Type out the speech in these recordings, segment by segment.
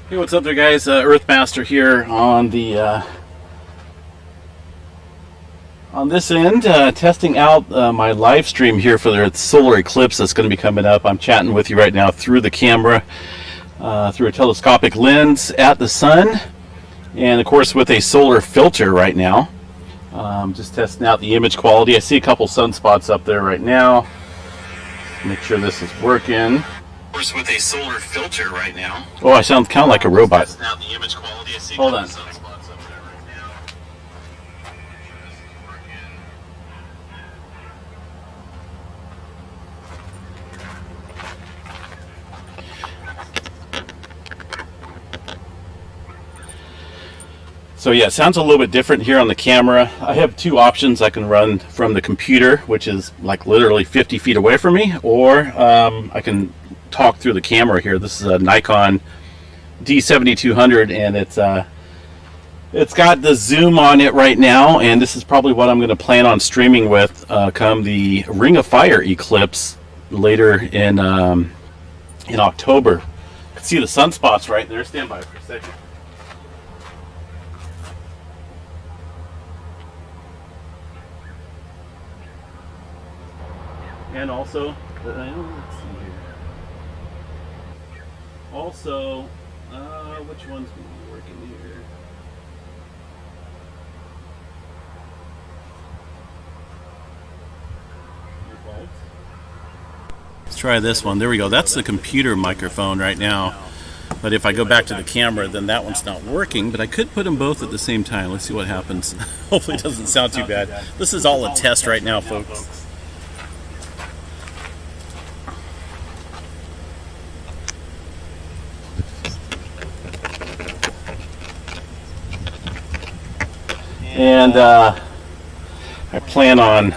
Hey, what's up there, guys? Earthmaster here on the on this end, testing out my live stream here for the solar eclipse that's going to be coming up. I'm chatting with you right now through the camera, through a telescopic lens at the sun, and of course with a solar filter right now. Just testing out the image quality. I see a couple sunspots up there right now. Make sure this is working. With a solar filter right now. Oh, I sound kind of like a robot. The image quality. I see Hold on. Sunspots up there right now. So yeah, it sounds a little bit different here on the camera. I have two options. I can run from the computer, which is like literally 50 feet away from me, or I can talk through the camera here. This is a Nikon D7200, and it's got the zoom on it right now, and this is probably what I'm going to plan on streaming with come the Ring of Fire eclipse later in October. You can see the sunspots right there. Stand by for a second. And also, let's see here. Also, which one's going to be working here? Let's try this one. There we go. That's the computer microphone right now. But if I go back to the camera, then that one's not working. But I could put them both at the same time. Let's see what happens. Hopefully it doesn't sound too bad. This is all a test right now, folks. And I plan on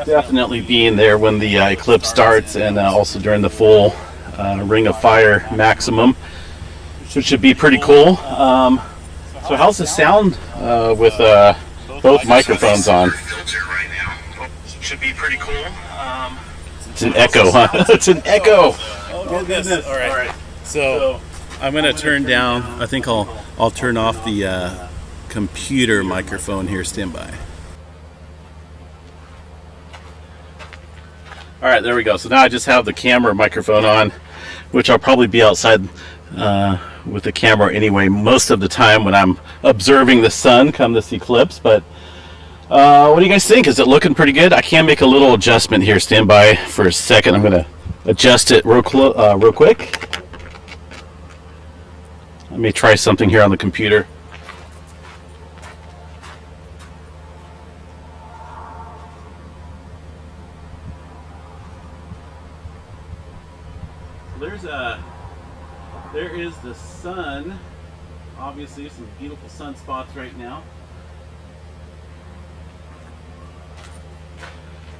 definitely being there when the eclipse starts, and also during the full Ring of Fire maximum, which should be pretty cool. So how's the sound with both microphones on? Should be pretty cool. It's an echo, huh? It's an echo. Oh goodness! All right. So I'm gonna turn down. I think I'll turn off the computer microphone here. Stand by. All right, there we go. So now I just have the camera microphone on, which I'll probably be outside with the camera anyway most of the time when I'm observing the sun come this eclipse. But what do you guys think? Is it looking pretty good? I can make a little adjustment here. Stand by for a second. I'm going to adjust it real quick. Let me try something here on the computer. There is the sun. Obviously, some beautiful sunspots right now,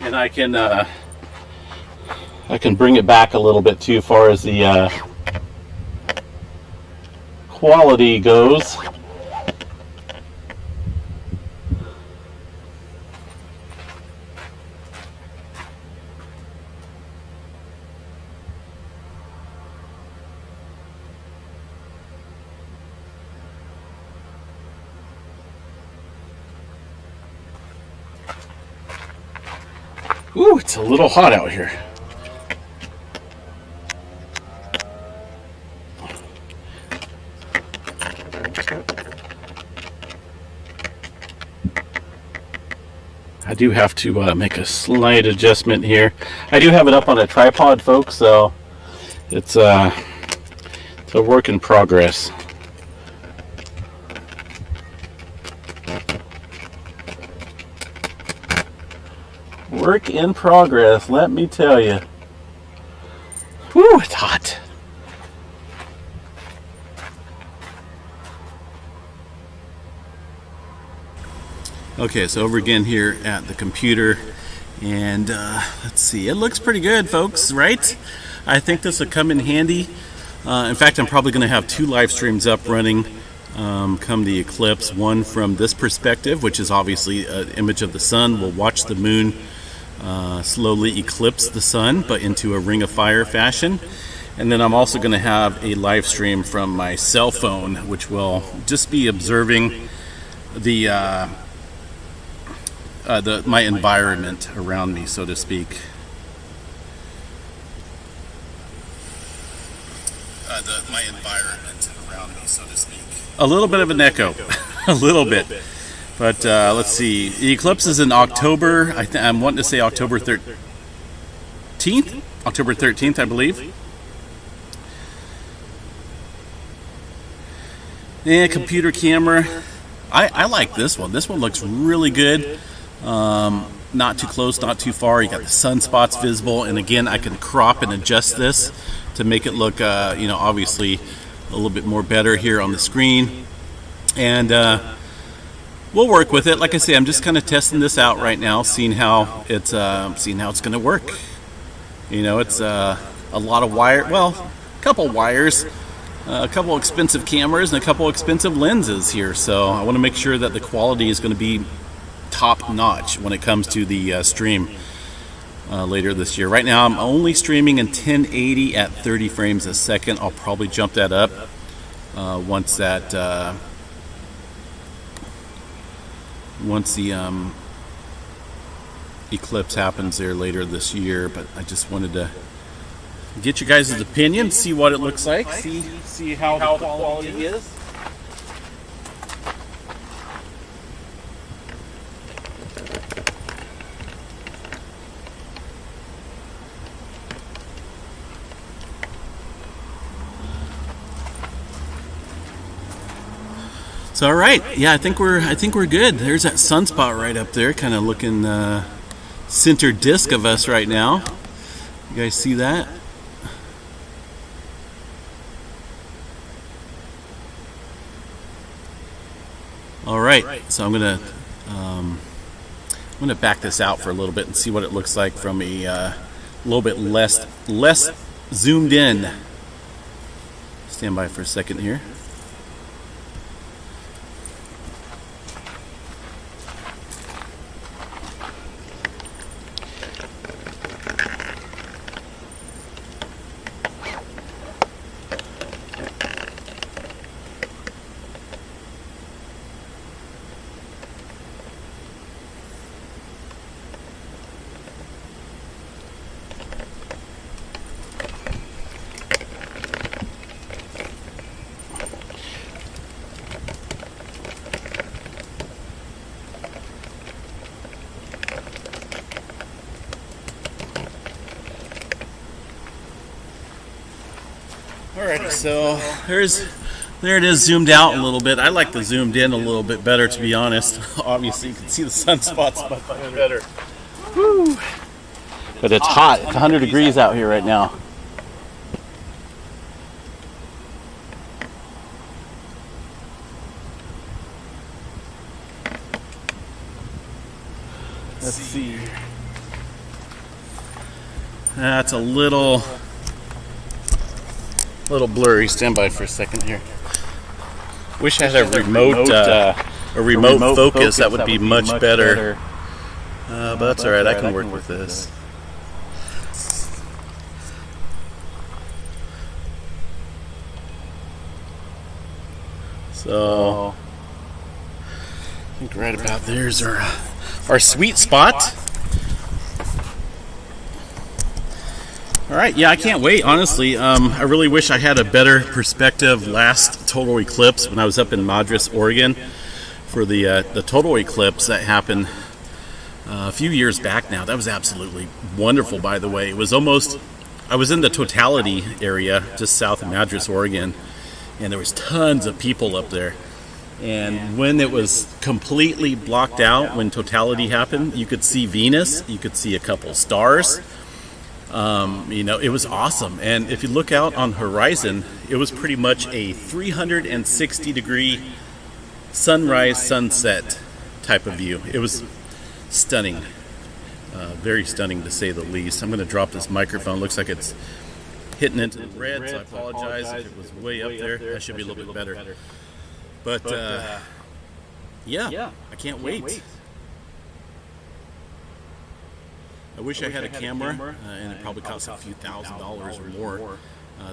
and I can bring it back a little bit too far as the quality goes. Ooh, it's a little hot out here. I do have to make a slight adjustment here. I do have it up on a tripod, folks, so it's a work in progress. Work in progress, let me tell you. Whew, it's hot. Okay, so over again here at the computer, and let's see, it looks pretty good, folks, right? I think this will come in handy. In fact, I'm probably going to have two live streams up running come the eclipse. One from this perspective, which is obviously an image of the sun. We'll watch the moon slowly eclipse the sun, but into a ring of fire fashion. And then I'm also going to have a live stream from my cell phone, which will just be observing my environment around me, so to speak. My environment around me, so to speak. A little bit of an echo, a little bit. But let's see. The eclipse is in October. I'm wanting to say October 13th. October 13th, I believe. And computer camera. I like this one. This one looks really good. Not too close, not too far. You got the sunspots visible, and again, I can crop and adjust this to make it look, obviously a little bit more better here on the screen. And we'll work with it. Like I say, I'm just kind of testing this out right now, seeing how it's going to work. It's a lot of wire. Well, a couple wires. A couple expensive cameras and a couple expensive lenses here, so I want to make sure that the quality is going to be top notch when it comes to the stream later this year. Right now I'm only streaming in 1080 at 30 frames a second. I'll probably jump that up once the eclipse happens there later this year, but I just wanted to get you guys' opinion, see what it looks like, see how the quality is. So all right, yeah, I think we're good. There's that sunspot right up there, kind of looking center disk of us right now. You guys see that? All right, so I'm gonna back this out for a little bit and see what it looks like from a little bit less zoomed in. Stand by for a second here. Alright, so there it is zoomed out a little bit. I like the zoomed in a little bit better, to be honest. Obviously you can see the sunspots much better. Woo. But it's hot. It's 100 degrees out here right now. Let's see. That's a little blurry. Stand by for a second here. Wish I had a remote focus. That would be much better. But that's all right. I can work with this. So I think right about there's our sweet spot. All right, yeah, I can't wait, honestly. I really wish I had a better perspective last total eclipse when I was up in Madras, Oregon for the total eclipse that happened a few years back now. That was absolutely wonderful, by the way. It was almost, I was in the totality area just south of Madras, Oregon, and there was tons of people up there. And when it was completely blocked out, when totality happened, you could see Venus, you could see a couple stars. It was awesome. And if you look out on horizon, it was pretty much a 360 degree sunrise sunset type of view. It was stunning, very stunning to say the least. I'm going to drop this microphone. Looks like it's hitting into the red, so I apologize if it was way up there. That should be a little bit better. But yeah, I can't wait. I wish I had a camera, and it probably costs a few $1,000s or more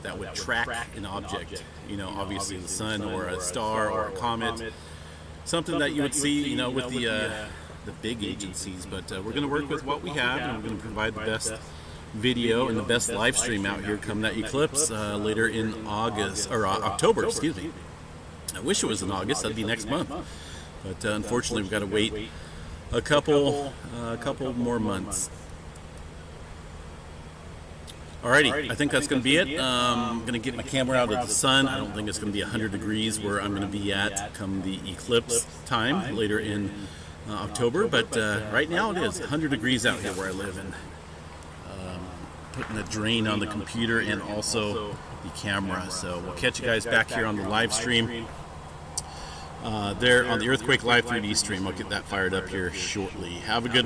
that would track an object, you know, obviously the sun or a star or a comet, something that you would see, you know, with the big agencies. But we're going to work with what we have, and we're going to provide the best video and the best live stream out here come that eclipse later in August, or October, excuse me. I wish it was in August, that'd be next month. But unfortunately, we've got to wait a couple more months. Alrighty, I think that's going to be it. I'm going to get my camera out of the sun. I don't think it's going to be 100 degrees where I'm going to be at come the eclipse time later in October. But right now it is 100 degrees out here where I live, and putting a drain on the computer and also the camera. So we'll catch you guys back here on the live stream. There on the Earthquake Live 3D stream. I'll get that fired up here shortly. Have a good one.